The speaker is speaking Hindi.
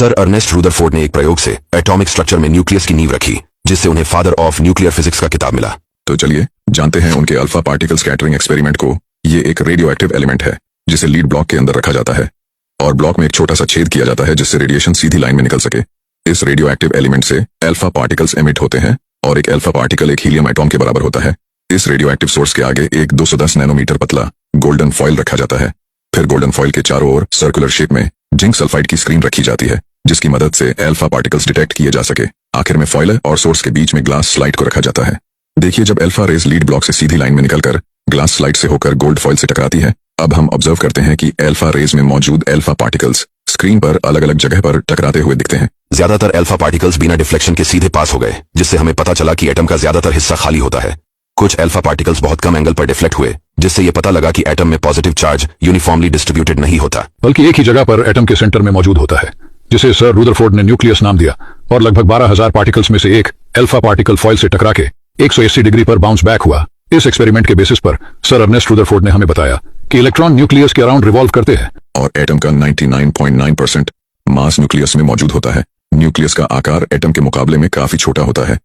सर अर्नेस्ट रदरफोर्ड ने एक प्रयोग से एटॉमिक स्ट्रक्चर में न्यूक्लियस की नींव रखी, जिससे उन्हें फादर ऑफ न्यूक्लियर फिजिक्स का किताब मिला। तो चलिए जानते हैं उनके अल्फा पार्टिकल स्कैटरिंग एक्सपेरिमेंट को। ये एक रेडियो एक्टिव एलिमेंट है जिसे लीड ब्लॉक के अंदर रखा जाता है और ब्लॉक में एक छोटा सा छेद किया जाता है जिससे रेडिएशन सीधी लाइन में निकल सके। इस रेडियो एक्टिव एलिमेंट से अल्फा पार्टिकल्स एमिट होते हैं और एक अल्फा पार्टिकल एक हीलियम एटॉम के बराबर होता है। इस रेडियो एक्टिव सोर्स के आगे एक 210 नैनोमीटर पतला गोल्डन फॉइल रखा जाता है। फिर गोल्डन फॉइल के चारों ओर सर्कुलर शेप में जिंक सल्फाइड की स्क्रीन रखी जाती है जिसकी मदद से अल्फा पार्टिकल्स डिटेक्ट किए जा सके। आखिर में फॉइल और सोर्स के बीच में ग्लास स्लाइड को रखा जाता है। देखिए, जब अल्फा रेज लीड ब्लॉक से सीधी लाइन में निकलकर ग्लास स्लाइड से होकर गोल्ड फॉइल से टकराती है, अब हम ऑब्जर्व करते हैं कि अल्फा रेज में मौजूद अल्फा पार्टिकल्स स्क्रीन पर अलग अलग जगह पर टकराते हुए दिखते हैं। ज्यादातर अल्फा पार्टिकल्स बिना डिफ्लेक्शन के सीधे पास हो गए, जिससे हमें पता चला कि एटम का ज्यादातर हिस्सा खाली होता है। कुछ अल्फा पार्टिकल्स बहुत कम एंगल पर डिफ्लेक्ट हुए, जिससे यह पता लगा कि एटम में पॉजिटिव चार्ज यूनिफॉर्मली डिस्ट्रीब्यूटेड नहीं होता, बल्कि एक ही जगह पर एटम के सेंटर में मौजूद होता है, जिसे सर रदरफोर्ड ने न्यूक्लियस नाम दिया। और लगभग 12,000 पार्टिकल्स में से एक अल्फा पार्टिकल फॉइल से टकरा के 180 डिग्री पर बाउंस बैक हुआ। इस एक्सपेरिमेंट के बेसिस पर सर अर्नेस्ट रदरफोर्ड ने हमें बताया कि इलेक्ट्रॉन न्यूक्लियस के अराउंड रिवॉल्व करते हैं और एटम का 99.9% मास न्यूक्लियस में मौजूद होता है। न्यूक्लियस का आकार एटम के मुकाबले में काफी छोटा होता है।